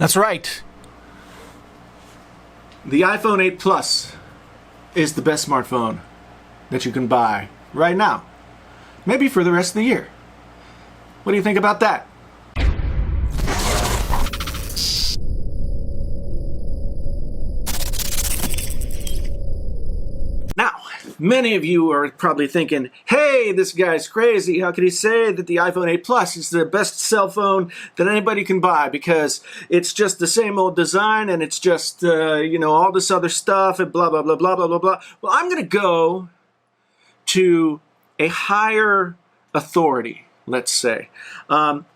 That's right. The iPhone 8 Plus is the best smartphone that you can buy right now. Maybe for the rest of the year. What do you think about that? Now, many of you are probably thinking, hey, this guy's crazy. How could he say that the iPhone 8 Plus is the best cell phone that anybody can buy because it's just the same old design and it's just, all this other stuff and blah, blah, blah, blah, blah, blah, blah. Well, I'm going to go to a higher authority, let's say. I'm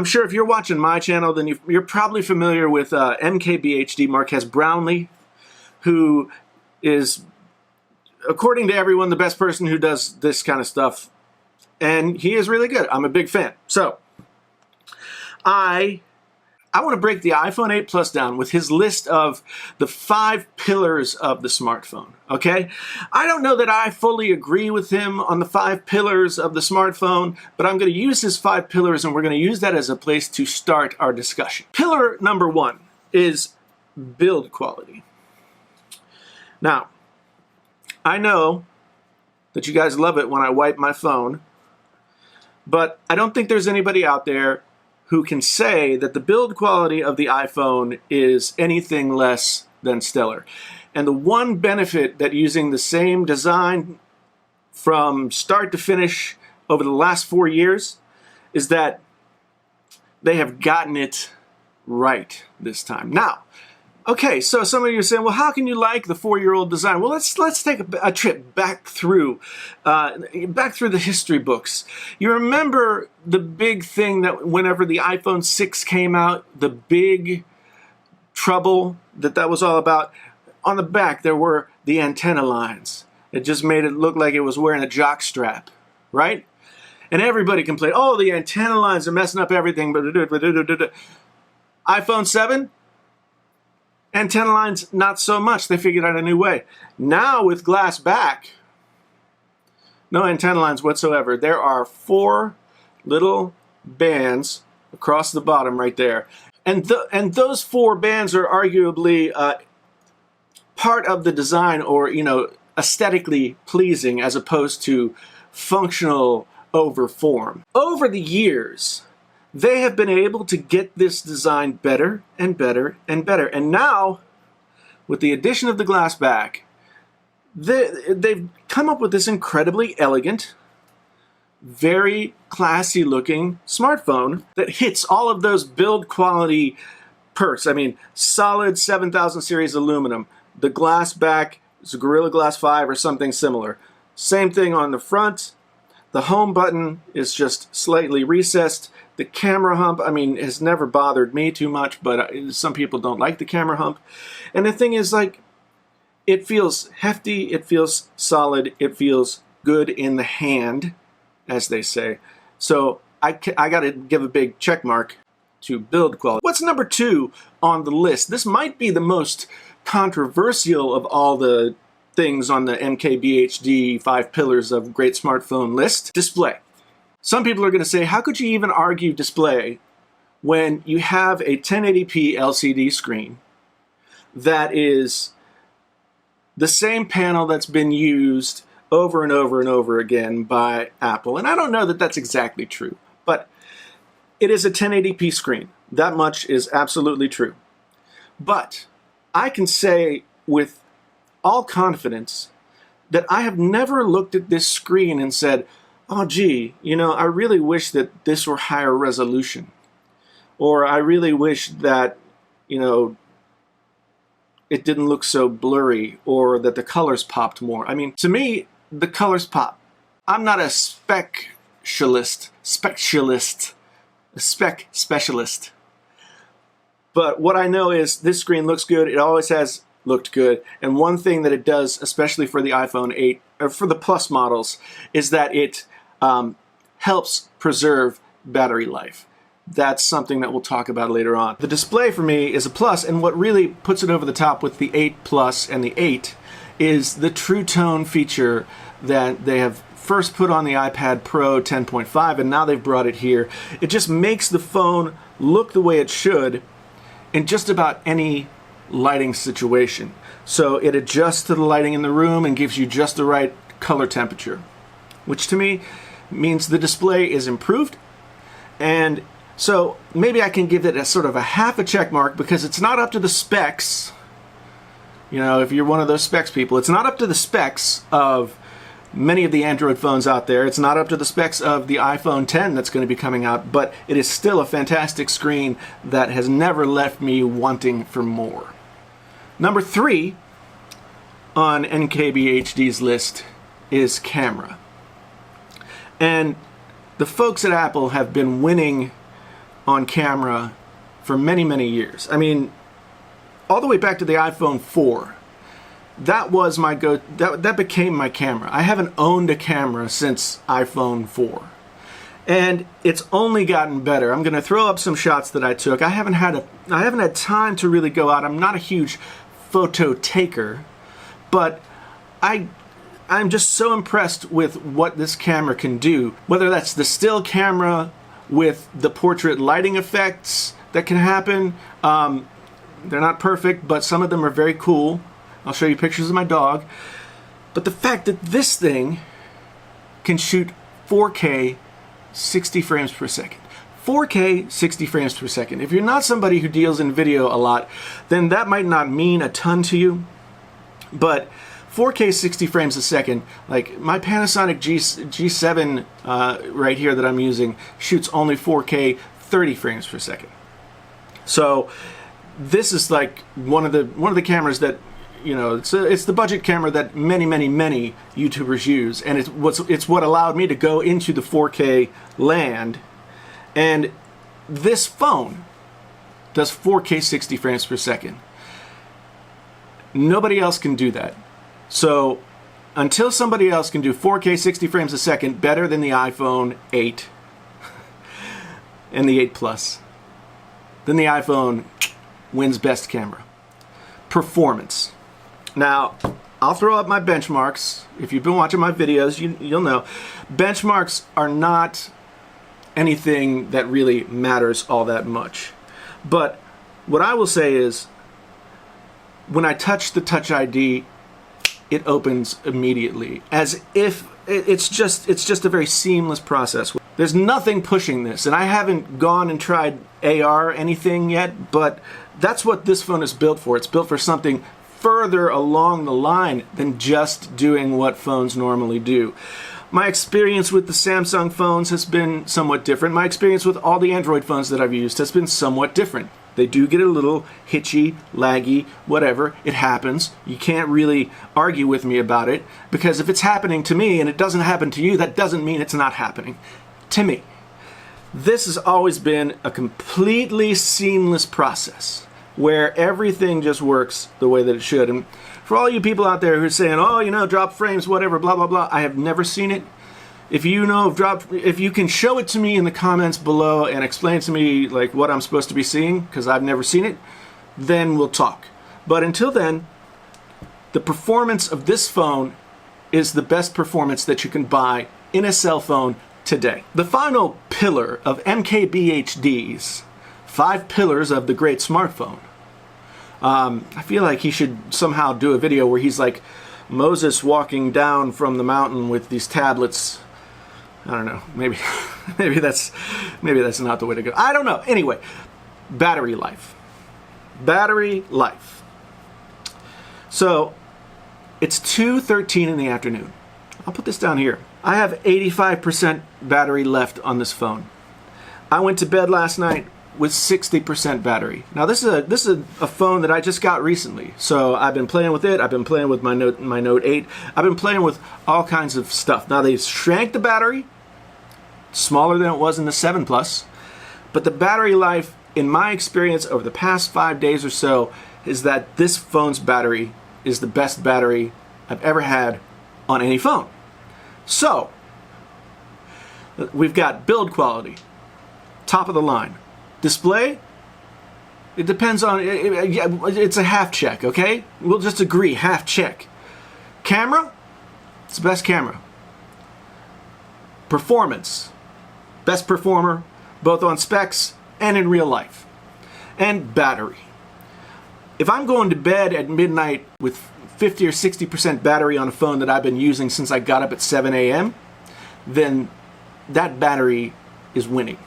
sure if you're watching my channel, then you're probably familiar with MKBHD, Marquez Brownlee, who is, according to everyone, the best person who does this kind of stuff. And he is really good. I'm a big fan. So, I want to break the iPhone 8 Plus down with his list of the 5 pillars of the smartphone, okay? I don't know that I fully agree with him on the 5 pillars of the smartphone, but I'm going to use his 5 pillars and we're going to use that as a place to start our discussion. Pillar number 1 is build quality. Now, I know that you guys love it when I wipe my phone, but I don't think there's anybody out there who can say that the build quality of the iPhone is anything less than stellar. And the one benefit that using the same design from start to finish over the last 4 years is that they have gotten it right this time. Now, okay, so some of you are saying, well, how can you like the 4-year-old design? Well, let's take a trip back through the history books. You remember the big thing that whenever the iPhone 6 came out, the big trouble that was all about? On the back, there were the antenna lines. It just made it look like it was wearing a jock strap, right? And everybody complained, oh, the antenna lines are messing up everything. iPhone 7? Antenna lines, not so much. They figured out a new way. Now with glass back, no antenna lines whatsoever. There are 4 little bands across the bottom right there. And those 4 bands are arguably part of the design, or, aesthetically pleasing as opposed to functional over form. Over the years, they have been able to get this design better and better and better. And now, with the addition of the glass back, they've come up with this incredibly elegant, very classy looking smartphone that hits all of those build quality perks. I mean, solid 7000 series aluminum. The glass back is a Gorilla Glass 5 or something similar. Same thing on the front. The home button is just slightly recessed. The camera hump, has never bothered me too much, but some people don't like the camera hump. And the thing is, it feels hefty, it feels solid, it feels good in the hand, as they say. So I got to give a big check mark to build quality. What's number 2 on the list? This might be the most controversial of all the things on the MKBHD 5 pillars of great smartphone list. Display. Some people are going to say, how could you even argue display when you have a 1080p LCD screen that is the same panel that's been used over and over and over again by Apple? And I don't know that that's exactly true, but it is a 1080p screen. That much is absolutely true. But I can say with all confidence that I have never looked at this screen and said, oh, gee, I really wish that this were higher resolution. Or I really wish that, it didn't look so blurry, or that the colors popped more. To me, the colors pop. I'm not a spec specialist. But what I know is this screen looks good. It always has looked good. And one thing that it does, especially for the iPhone 8, or for the Plus models, is that it helps preserve battery life. That's something that we'll talk about later on. The display for me is a plus, and what really puts it over the top with the 8 Plus and the 8 is the trutone feature that they have first put on the iPad Pro 10.5, and now they've brought it here. It just makes the phone look the way it should, in just about any lighting situation. So it adjusts to the lighting in the room and gives you just the right color temperature, which to me means the display is improved. And so maybe I can give it a sort of a half a check mark because it's not up to the specs. You know, if you're one of those specs people, it's not up to the specs of many of the Android phones out there. It's not up to the specs of the iPhone 10 that's going to be coming out, but it is still a fantastic screen that has never left me wanting for more. Number 3 on MKBHD's list is camera. And the folks at Apple have been winning on camera for many, many years. I mean, all the way back to the iPhone 4. That was my that became my camera. I haven't owned a camera since iPhone 4. And it's only gotten better. I'm going to throw up some shots that I took. I haven't had time to really go out. I'm not a huge photo taker, but I'm just so impressed with what this camera can do. Whether that's the still camera with the portrait lighting effects that can happen. They're not perfect, but some of them are very cool. I'll show you pictures of my dog. But the fact that this thing can shoot 4K 60 frames per second. 4K 60 frames per second. If you're not somebody who deals in video a lot, then that might not mean a ton to you. But 4K 60 frames a second, like my Panasonic G7 right here that I'm using shoots only 4K 30 frames per second. So this is like one of the cameras that, you know, it's the budget camera that many YouTubers use, and it's what allowed me to go into the 4K land. And this phone does 4K 60 frames per second. Nobody else can do that. So until somebody else can do 4K 60 frames a second better than the iPhone 8 and the 8 Plus, then the iPhone wins best camera. Performance. Now, I'll throw up my benchmarks. If you've been watching my videos, you'll know. Benchmarks are not anything that really matters all that much. But what I will say is, when I touch the Touch ID, it opens immediately, as if it's just a very seamless process. There's nothing pushing this, and I haven't gone and tried AR or anything yet, but that's what this phone is built for. It's built for something further along the line than just doing what phones normally do. My experience with the Samsung phones has been somewhat different. My experience with all the Android phones that I've used has been somewhat different. They do get a little hitchy, laggy, whatever. It happens. You can't really argue with me about it, because if it's happening to me and it doesn't happen to you, that doesn't mean it's not happening to me. This has always been a completely seamless process where everything just works the way that it should. And for all you people out there who are saying, oh, you know, drop frames, whatever, blah, blah, blah, I have never seen it. If you know of if you can show it to me in the comments below and explain to me like what I'm supposed to be seeing, because I've never seen it, then we'll talk. But until then, the performance of this phone is the best performance that you can buy in a cell phone today. The final pillar of MKBHD's 5 pillars of the great smartphone. I feel like he should somehow do a video where he's like Moses walking down from the mountain with these tablets. I don't know. Maybe that's not the way to go. I don't know. Anyway, battery life. Battery life. So it's 2:13 in the afternoon. I'll put this down here. I have 85% battery left on this phone. I went to bed last night with 60% battery. Now this is a phone that I just got recently, so I've been playing with it. I've been playing with my Note 8. I've been playing with all kinds of stuff. Now they shrank the battery, smaller than it was in the 7 Plus, but the battery life, in my experience over the past 5 days or so, is that this phone's battery is the best battery I've ever had on any phone. So we've got build quality, top of the line. Display, it depends on, it's a half check, okay? We'll just agree, half check. Camera, it's the best camera. Performance, best performer, both on specs and in real life. and battery. If I'm going to bed at midnight with 50 or 60% battery on a phone that I've been using since I got up at 7 a.m., then that battery is winning.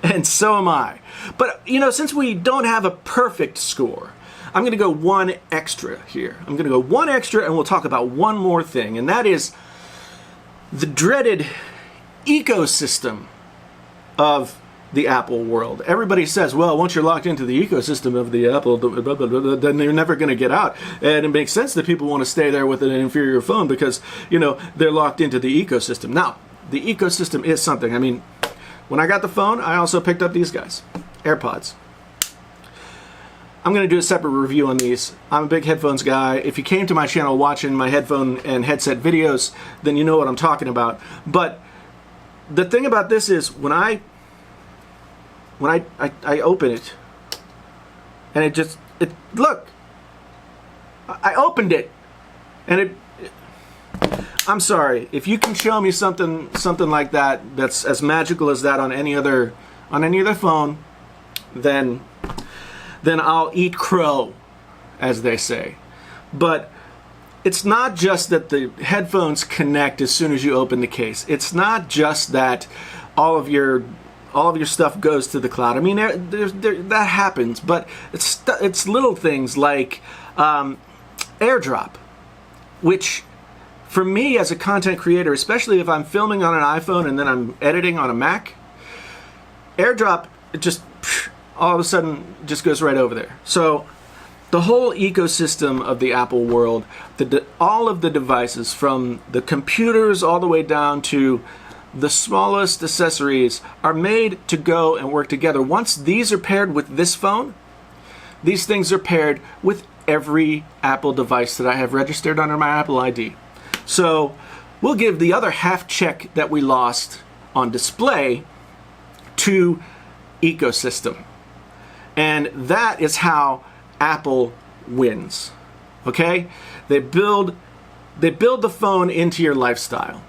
And so am I. But, you know, since we don't have a perfect score, I'm going to go one extra here. I'm going to go one extra, and we'll talk about one more thing, and that is the dreaded ecosystem of the Apple world. Everybody says, well, once you're locked into the ecosystem of the Apple, then you're never going to get out. And it makes sense that people want to stay there with an inferior phone because, you know, they're locked into the ecosystem. Now, the ecosystem is something. I mean, when I got the phone, I also picked up these guys, AirPods. I'm going to do a separate review on these. I'm a big headphones guy. If you came to my channel watching my headphone and headset videos, then you know what I'm talking about. But the thing about this is when I open it, and look, I opened it, and I'm sorry, if you can show me something like that that's as magical as that on any other phone, then I'll eat crow, as they say. But it's not just that the headphones connect as soon as you open the case. It's not just that all of your stuff goes to the cloud. I mean, that happens, but it's little things like AirDrop, which for me as a content creator, especially if I'm filming on an iPhone and then I'm editing on a Mac, AirDrop, it just all of a sudden just goes right over there. So the whole ecosystem of the Apple world, all of the devices, from the computers all the way down to the smallest accessories, are made to go and work together. Once these are paired with this phone, these things are paired with every Apple device that I have registered under my Apple ID. So we'll give the other half check that we lost on display to ecosystem. And that is how Apple wins. Okay? They build the phone into your lifestyle.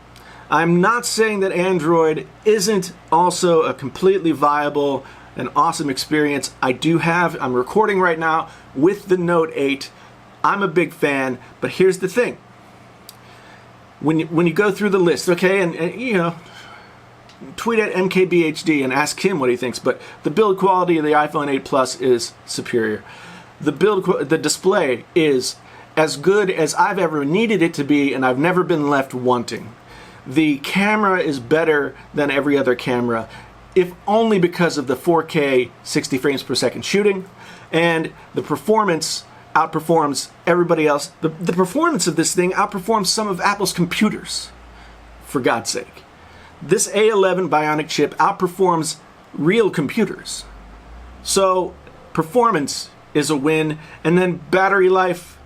I'm not saying that Android isn't also a completely viable and awesome experience. I'm recording right now with the Note 8. I'm a big fan, but here's the thing. When you go through the list, okay, and you know, tweet at MKBHD and ask him what he thinks, but the build quality of the iPhone 8 Plus is superior. The display is as good as I've ever needed it to be, and I've never been left wanting. The camera is better than every other camera, if only because of the 4K 60 frames per second shooting, and the performance outperforms everybody else. The performance of this thing outperforms some of Apple's computers, for God's sake. This A11 Bionic chip outperforms real computers. So performance is a win, and then battery life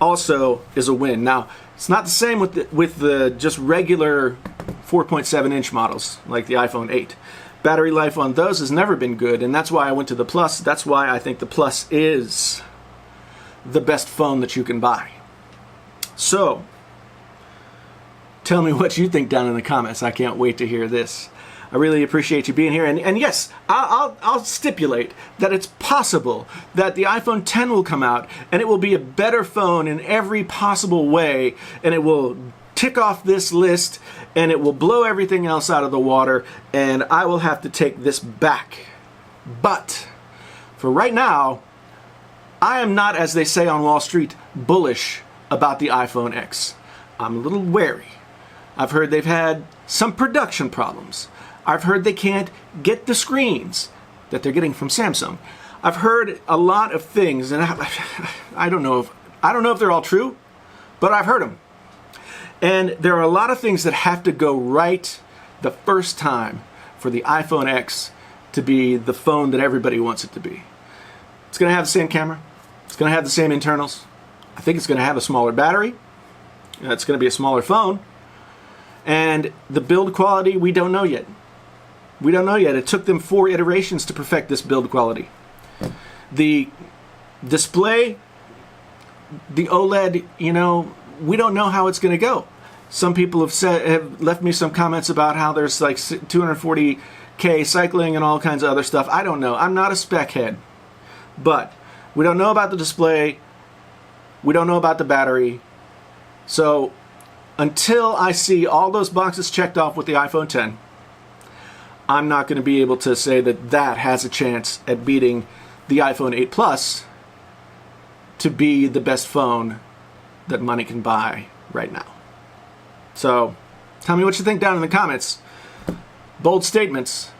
also is a win. Now, it's not the same with the just regular 4.7-inch models like the iPhone 8. Battery life on those has never been good, and that's why I went to the Plus. That's why I think the Plus is the best phone that you can buy. So, tell me what you think down in the comments. I can't wait to hear this. I really appreciate you being here. And yes, I'll stipulate that it's possible that the iPhone X will come out and it will be a better phone in every possible way, and it will tick off this list and it will blow everything else out of the water, and I will have to take this back. But for right now, I am not, as they say on Wall Street, bullish about the iPhone X. I'm a little wary. I've heard they've had some production problems. I've heard they can't get the screens that they're getting from Samsung. I've heard a lot of things, and I don't know if they're all true, but I've heard them. And there are a lot of things that have to go right the first time for the iPhone X to be the phone that everybody wants it to be. It's going to have the same camera. It's going to have the same internals. I think it's going to have a smaller battery. It's going to be a smaller phone. And the build quality, we don't know yet. We don't know yet. It took them 4 iterations to perfect this build quality. The display, the OLED, you know, we don't know how it's going to go. Some people have left me some comments about how there's like 240 4K cycling and all kinds of other stuff. I don't know. I'm not a spec head. But we don't know about the display. We don't know about the battery. So until I see all those boxes checked off with the iPhone X, I'm not going to be able to say that that has a chance at beating the iPhone 8 Plus to be the best phone that money can buy right now. So tell me what you think down in the comments. Bold statements.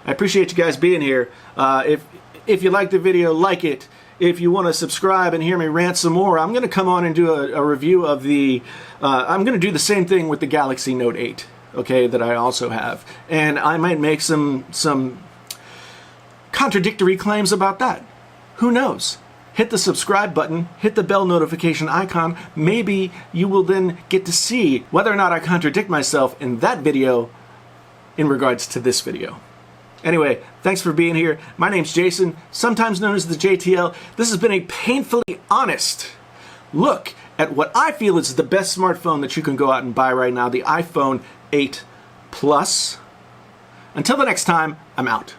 I appreciate you guys being here. If you like the video, like it. If you want to subscribe and hear me rant some more, I'm going to come on and do a review of the... I'm going to do the same thing with the Galaxy Note 8, okay, that I also have. And I might make some contradictory claims about that. Who knows? Hit the subscribe button, hit the bell notification icon. Maybe you will then get to see whether or not I contradict myself in that video in regards to this video. Anyway, thanks for being here. My name's Jason, sometimes known as the JTL. This has been a painfully honest look at what I feel is the best smartphone that you can go out and buy right now, the iPhone 8 Plus. Until the next time, I'm out.